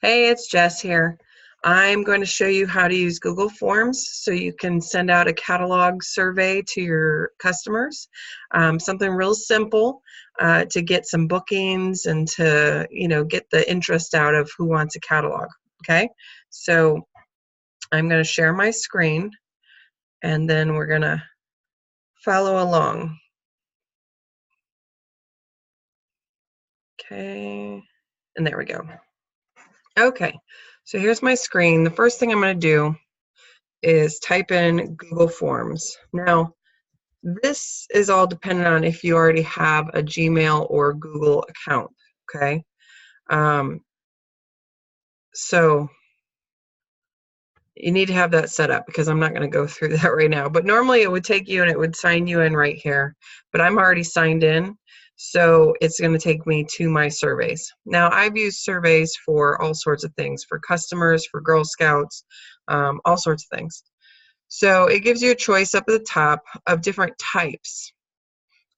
Hey, it's Jess here. I'm going to show you how to use Google Forms so you can send out a catalog survey to your customers. Something real simple to get some bookings and to, get the interest out of who wants a catalog. Okay, so I'm going to share my screen and then we're going to follow along. Okay, and there we go. Okay, so here's my screen. The first thing I'm going to do is type in Google Forms. Now, this is all dependent on if you already have a Gmail or Google account, okay? So you need to have that set up because I'm not going to go through that right now. But normally it would take you and it would sign you in right here. But I'm already signed in, so it's going to take me to my surveys. Now, I've used surveys for all sorts of things, for customers, for Girl Scouts, all sorts of things. So it gives you a choice up at the top of different types.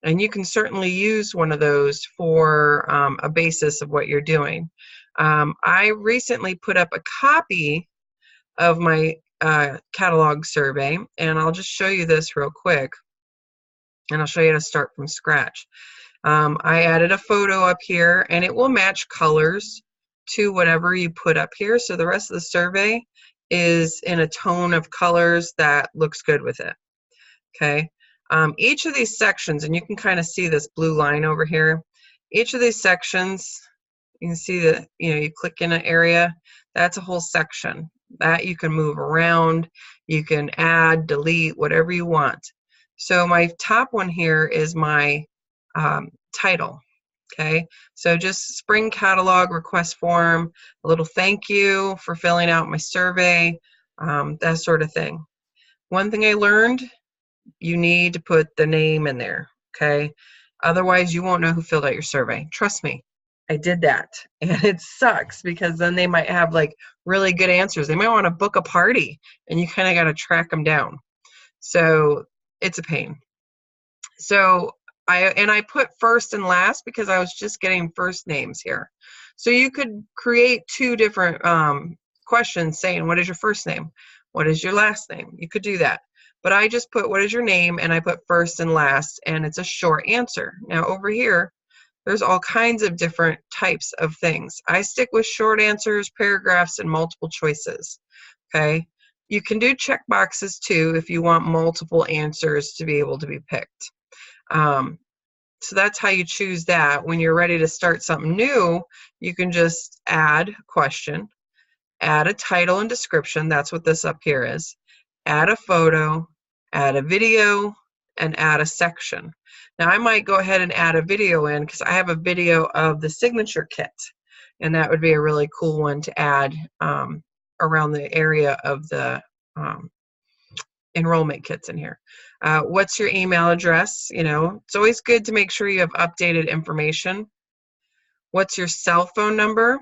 And you can certainly use one of those for a basis of what you're doing. I recently put up a copy of my catalog survey, and I'll just show you this real quick, and I'll show you how to start from scratch. I added a photo up here, and it will match colors to whatever you put up here. So the rest of the survey is in a tone of colors that looks good with it. Okay. Each of these sections, and you can kind of see this blue line over here, each of these sections, you can see that, you click in an area, that's a whole section that you can move around, you can add, delete, whatever you want. So my top one here is my title. Okay, so just spring catalog request form, a little thank you for filling out my survey, that sort of thing. One thing I learned, you need to put the name in there, okay? Otherwise, you won't know who filled out your survey. Trust me, I did that. And it sucks because then they might have like really good answers. They might want to book a party and you kind of got to track them down. So it's a pain. So I put first and last because I was just getting first names here. So you could create two different questions saying, what is your first name? What is your last name? You could do that. But I just put, what is your name? And I put first and last, and it's a short answer. Now over here, there's all kinds of different types of things. I stick with short answers, paragraphs, and multiple choices, okay? You can do check boxes too if you want multiple answers to be able to be picked. So that's how you choose that. When you're ready to start something new, you can just add question, add a title and description, that's what this up here is, add a photo, add a video, and add a section. Now I might go ahead and add a video in because I have a video of the signature kit, and that would be a really cool one to add around the area of the enrollment kits in here. What's your email address? It's always good to make sure you have updated information. What's your cell phone number?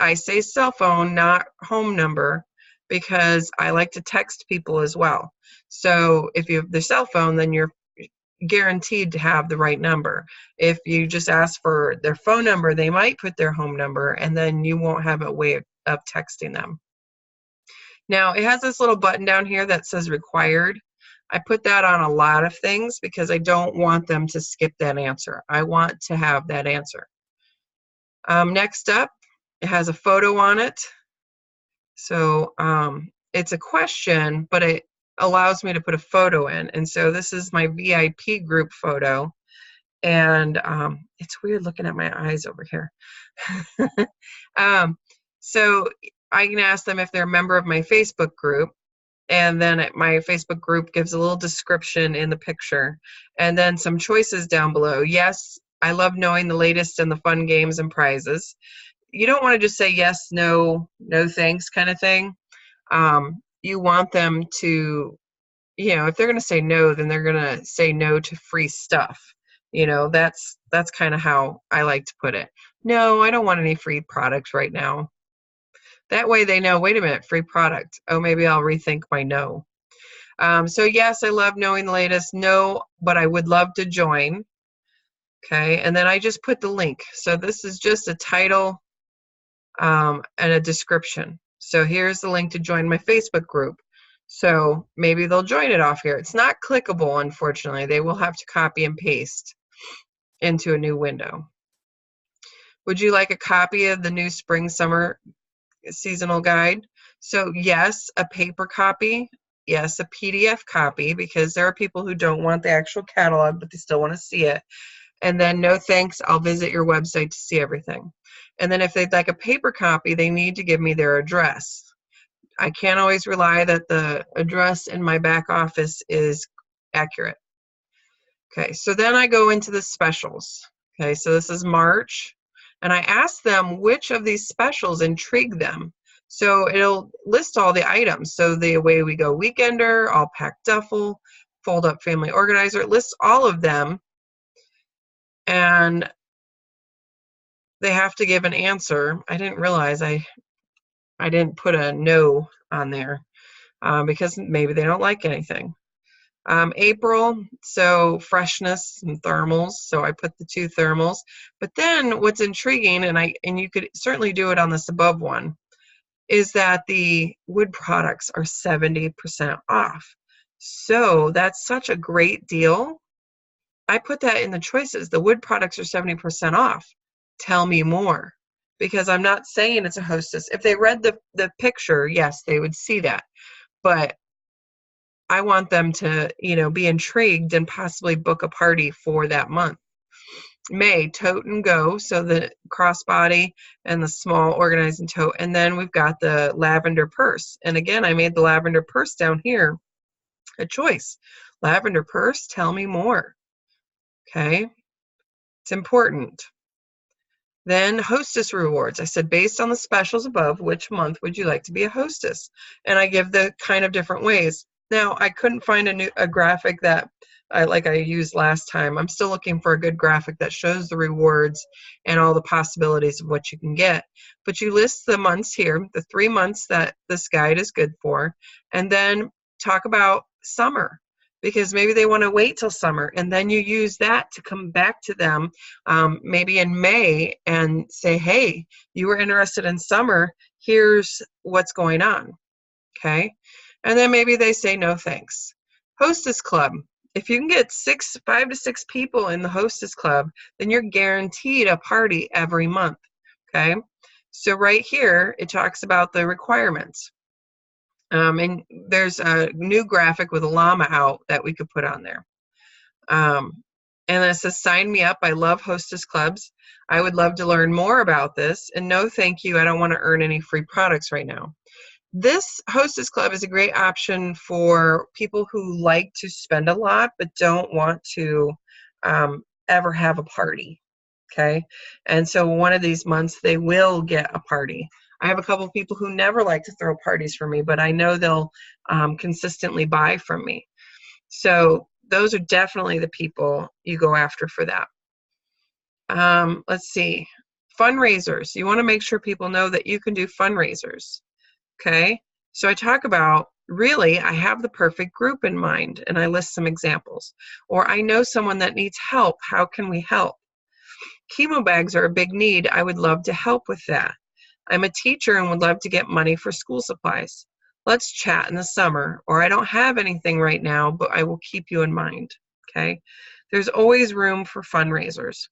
I say cell phone, not home number, because I like to text people as well. So if you have the cell phone, then you're guaranteed to have the right number. If you just ask for their phone number, they might put their home number, and then you won't have a way of texting them. Now, it has this little button down here that says required. I put that on a lot of things because I don't want them to skip that answer. I want to have that answer. Next up, it has a photo on it. So it's a question, but it allows me to put a photo in. And so this is my VIP group photo. And it's weird looking at my eyes over here. So I can ask them if they're a member of my Facebook group, and then my Facebook group gives a little description in the picture, and then some choices down below. Yes, I love knowing the latest in the fun games and prizes. You don't want to just say yes, no, no thanks kind of thing. You want them to, if they're going to say no, then they're going to say no to free stuff. That's kind of how I like to put it. No, I don't want any free products right now. That way they know, wait a minute, free product. Oh, maybe I'll rethink my no. So yes, I love knowing the latest. No, but I would love to join. Okay, and then I just put the link. So this is just a title and a description. So here's the link to join my Facebook group. So maybe they'll join it off here. It's not clickable, unfortunately. They will have to copy and paste into a new window. Would you like a copy of the new spring summer seasonal guide? So yes, a paper copy. Yes, a PDF copy, because there are people who don't want the actual catalog, but they still want to see it. And then no thanks, I'll visit your website to see everything. And then if they'd like a paper copy, they need to give me their address. I can't always rely that the address in my back office is accurate. Okay, so then I go into the specials. Okay, so this is March, and I ask them which of these specials intrigue them. So it'll list all the items. So the Away We Go Weekender, All Pack Duffel, Fold Up Family Organizer, it lists all of them, and they have to give an answer. I didn't realize I didn't put a no on there because maybe they don't like anything. April, so freshness and thermals, so I put the 2 thermals. But then what's intriguing, and you could certainly do it on this above one, is that the wood products are 70% off. So that's such a great deal. I put that in the choices. The wood products are 70% off. Tell me more. Because I'm not saying it's a Hostess. If they read the picture, yes, they would see that. But I want them to, be intrigued and possibly book a party for that month. May, tote and go, so the crossbody and the small organizing tote. And then we've got the lavender purse. And again, I made the lavender purse down here a choice. Lavender purse, tell me more. Okay, it's important. Then Hostess rewards. I said, based on the specials above, which month would you like to be a hostess? And I give the kind of different ways. Now, I couldn't find a graphic that I used last time. I'm still looking for a good graphic that shows the rewards and all the possibilities of what you can get. But you list the months here, the 3 months that this guide is good for, and then talk about summer, because maybe they want to wait till summer, and then you use that to come back to them maybe in May and say, hey, you were interested in summer, here's what's going on. Okay, and then maybe they say no thanks. Hostess Club. If you can get 5 to 6 people in the Hostess Club, then you're guaranteed a party every month. Okay, so right here it talks about the requirements. And there's a new graphic with a llama out that we could put on there. And it says, sign me up. I love Hostess Clubs. I would love to learn more about this. And no, thank you. I don't want to earn any free products right now. This Hostess Club is a great option for people who like to spend a lot but don't want to ever have a party. Okay. And so one of these months they will get a party. I have a couple of people who never like to throw parties for me, but I know they'll consistently buy from me. So those are definitely the people you go after for that. Let's see. Fundraisers. You want to make sure people know that you can do fundraisers. Okay. So I talk about, really, I have the perfect group in mind, and I list some examples. Or I know someone that needs help. How can we help? Chemo bags are a big need. I would love to help with that. I'm a teacher and would love to get money for school supplies. Let's chat in the summer. Or I don't have anything right now, but I will keep you in mind. Okay. There's always room for fundraisers.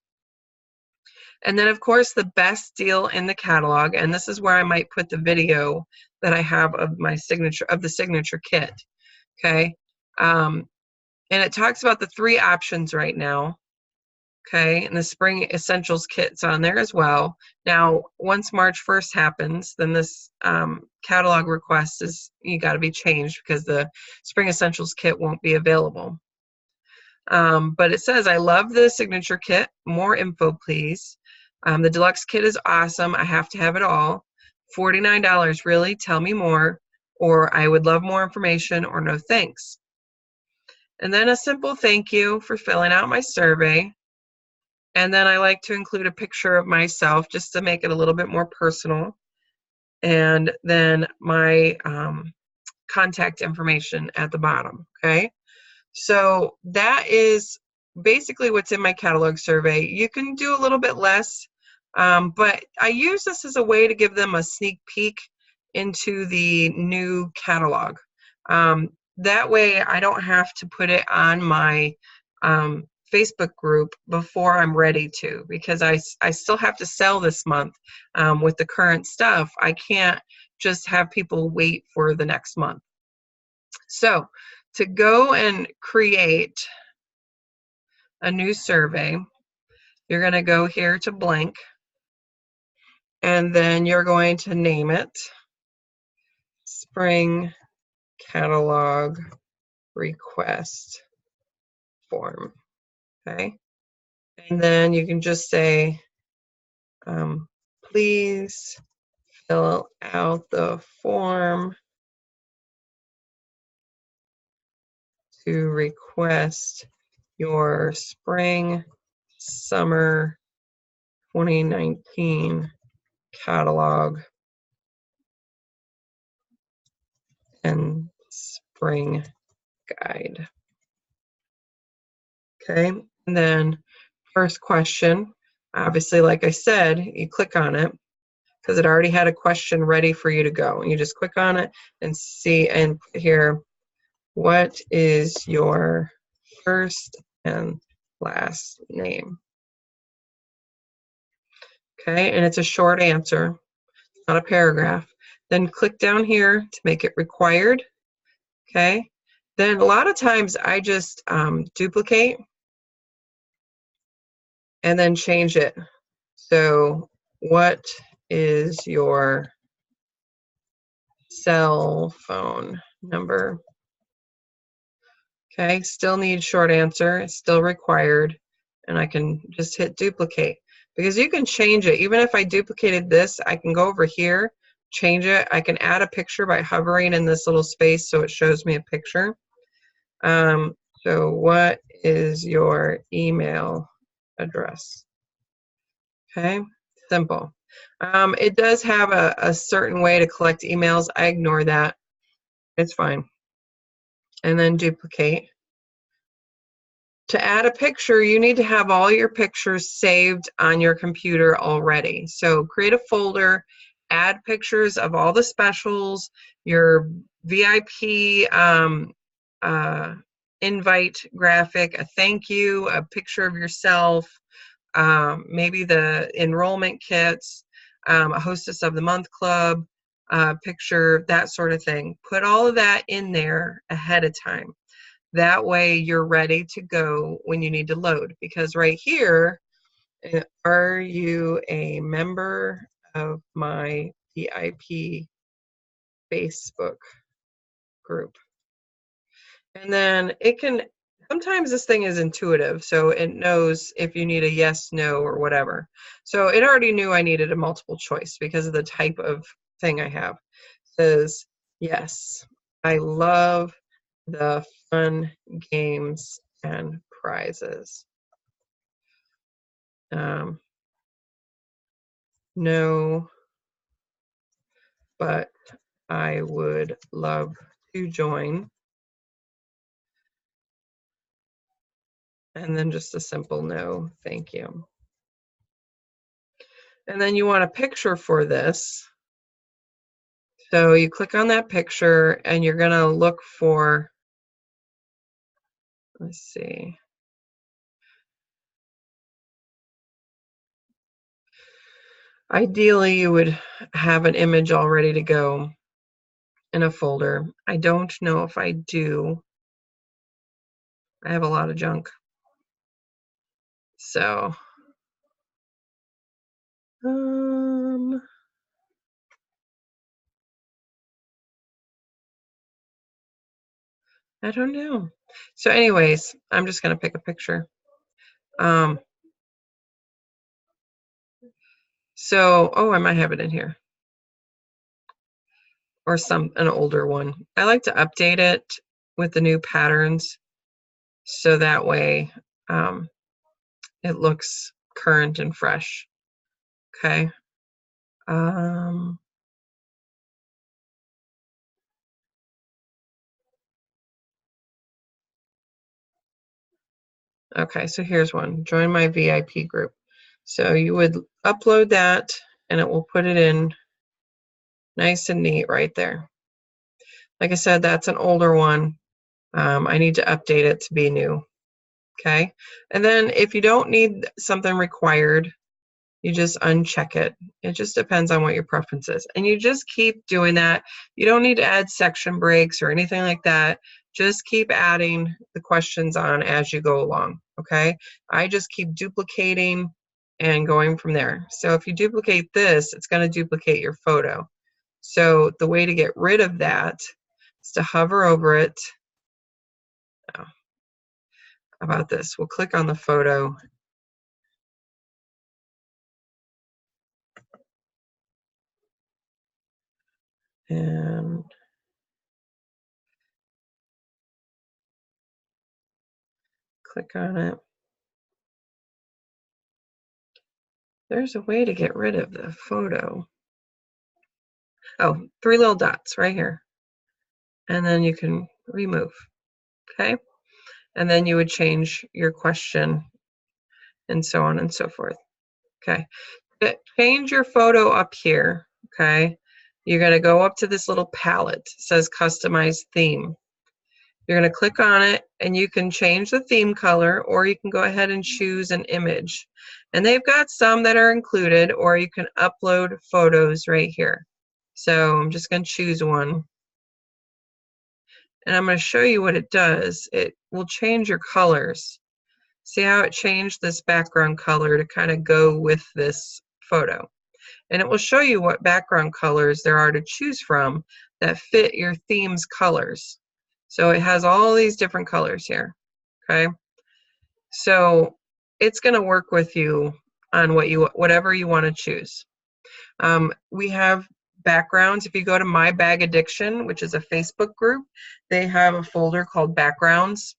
And then, of course, the best deal in the catalog, and this is where I might put the video that I have of my signature, of the signature kit. Okay. And it talks about the 3 options right now. Okay, and the Spring Essentials kit's on there as well. Now, once March 1st happens, then this catalog request you got to be changed because the Spring Essentials kit won't be available. But it says, I love the signature kit. More info, please. The deluxe kit is awesome. I have to have it all. $49, really? Tell me more. Or I would love more information, or no thanks. And then a simple thank you for filling out my survey. And then I like to include a picture of myself just to make it a little bit more personal. And then my contact information at the bottom, okay? So that is basically what's in my catalog survey. You can do a little bit less But I use this as a way to give them a sneak peek into the new catalog. That way I don't have to put it on my Facebook group before I'm ready to, because I still have to sell this month with the current stuff. I can't just have people wait for the next month. So to go and create a new survey, you're going to go here to blank, and then you're going to name it Spring Catalog Request Form. Okay, and then you can just say, please fill out the form to request your spring summer 2019 catalog and spring guide. Okay, and then first question, obviously, like I said, you click on it because it already had a question ready for you to go. You just click on it and see, and put here, what is your first and last name? Okay, and it's a short answer, not a paragraph. Then click down here to make it required. Okay, then a lot of times I just duplicate and then change it. So what is your cell phone number? Okay, still need short answer, it's still required, and I can just hit duplicate, because you can change it. Even if I duplicated this, I can go over here, change it. I can add a picture by hovering in this little space so it shows me a picture. So what is your email address? Okay, simple. It does have a certain way to collect emails. I ignore that. It's fine. And then duplicate. To add a picture, you need to have all your pictures saved on your computer already. So create a folder, add pictures of all the specials, your VIP invite graphic, a thank you, a picture of yourself, maybe the enrollment kits, a hostess of the month club picture, that sort of thing. Put all of that in there ahead of time. That way you're ready to go when you need to load. Because right here, are you a member of my VIP Facebook group? And then it can, sometimes this thing is intuitive, so it knows if you need a yes, no, or whatever. So it already knew I needed a multiple choice because of the type of thing I have. It says, yes, I love the fun games and prizes. No, but I would love to join. And then just a simple no, thank you. And then you want a picture for this. So you click on that picture and you're going to look for, let's see. Ideally, you would have an image all ready to go in a folder. I don't know if I do. I have a lot of junk. So, I don't know. So anyways, I'm just going to pick a picture. So, oh, I might have it in here. Or an older one. I like to update it with the new patterns so that way it looks current and fresh. Okay. Okay, so here's one. Join my VIP group. So you would upload that and it will put it in nice and neat right there. Like I said, that's an older one. I need to update it to be new. Okay. And then if you don't need something required, you just uncheck it. It just depends on what your preference is. And you just keep doing that. You don't need to add section breaks or anything like that. Just keep adding the questions on as you go along, okay? I just keep duplicating and going from there. So if you duplicate this, it's going to duplicate your photo. So the way to get rid of that is to hover over it. Oh, how about this? We'll click on the photo. And click on it. There's a way to get rid of the photo. Oh, 3 little dots right here. And then you can remove, okay? And then you would change your question and so on and so forth, okay? Change your photo up here, okay? You're gonna go up to this little palette. It says customize theme. You're gonna click on it and you can change the theme color or you can go ahead and choose an image. And they've got some that are included or you can upload photos right here. So I'm just gonna choose one. And I'm going to show you what it does. It will change your colors. See how it changed this background color to kind of go with this photo. And it will show you what background colors there are to choose from that fit your theme's colors. So it has all these different colors here, okay? So it's going to work with you on whatever you want to choose. We have backgrounds. If you go to My Bag Addiction, which is a Facebook group, they have a folder called backgrounds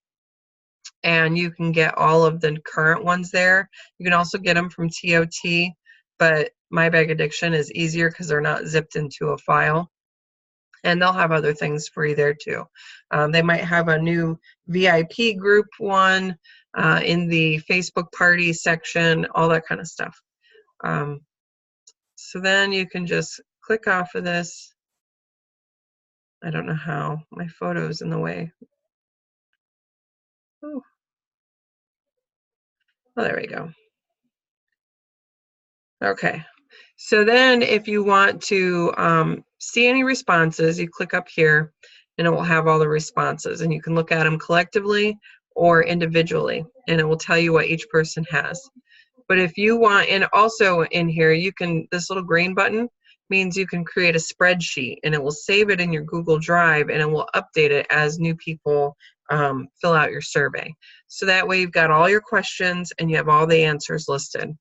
and you can get all of the current ones there. You can also get them from TOT, but My Bag Addiction is easier because they're not zipped into a file. And they'll have other things for you there too. They might have a new VIP group one in the Facebook party section, all that kind of stuff. So then you can just click off of this. I don't know how. My photo's in the way. Oh, there we go. Okay. So then if you want to see any responses, you click up here and it will have all the responses and you can look at them collectively or individually and it will tell you what each person has. But if you want, and also in here, you can, this little green button means you can create a spreadsheet and it will save it in your Google Drive and it will update it as new people fill out your survey. So that way you've got all your questions and you have all the answers listed.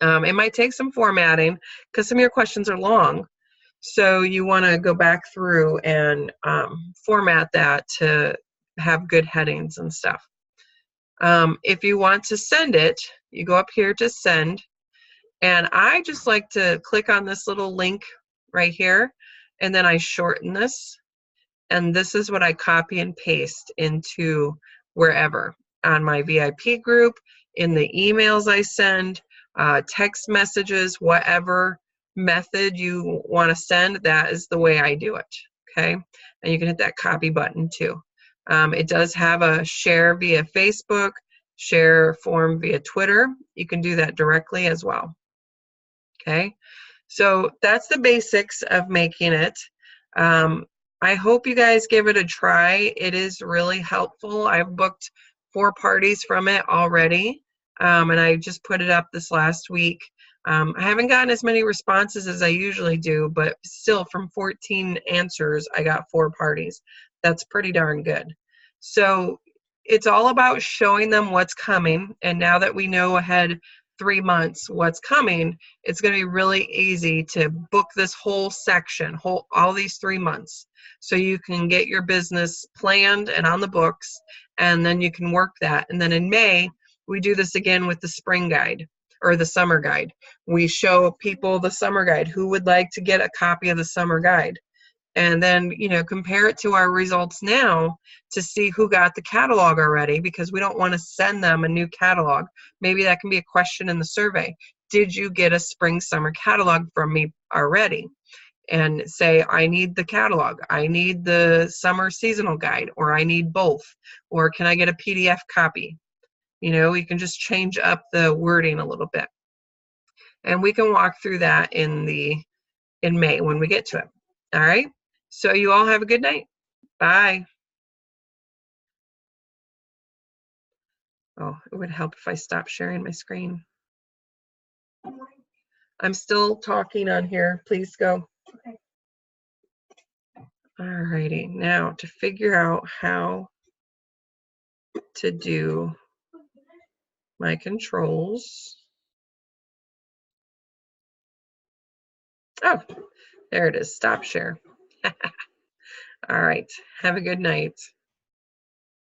It might take some formatting because some of your questions are long. So you want to go back through and format that to have good headings and stuff. If you want to send it, you go up here to send. And I just like to click on this little link right here. And then I shorten this. And this is what I copy and paste into wherever. On my VIP group, in the emails I send, text messages, whatever method you want to send, that is the way I do it, okay? And you can hit that copy button too. It does have a share via Facebook, share form via Twitter. You can do that directly as well, okay? So that's the basics of making it. I hope you guys give it a try. It is really helpful. I've booked 4 parties from it already. And I just put it up this last week. I haven't gotten as many responses as I usually do, but still from 14 answers, I got 4 parties. That's pretty darn good. So it's all about showing them what's coming. And now that we know ahead 3 months what's coming, it's going to be really easy to book this whole section, all these 3 months. So you can get your business planned and on the books, and then you can work that. And then in May, we do this again with the spring guide or the summer guide. We show people the summer guide who would like to get a copy of the summer guide. and then, you know, compare it to our results now to see who got the catalog already, because we don't want to send them a new catalog. Maybe that can be a question in the survey. Did you get a spring summer catalog from me already? And say, I need the catalog, I need the summer seasonal guide, or I need both, or can I get a PDF copy? You know, you can just change up the wording a little bit. And we can walk through that in May when we get to it. All right. So you all have a good night. Bye. Oh, it would help if I stopped sharing my screen. I'm still talking on here. Please go. Okay. All righty. Now to figure out how to do my controls. Oh, there it is. Stop share. All right. Have a good night.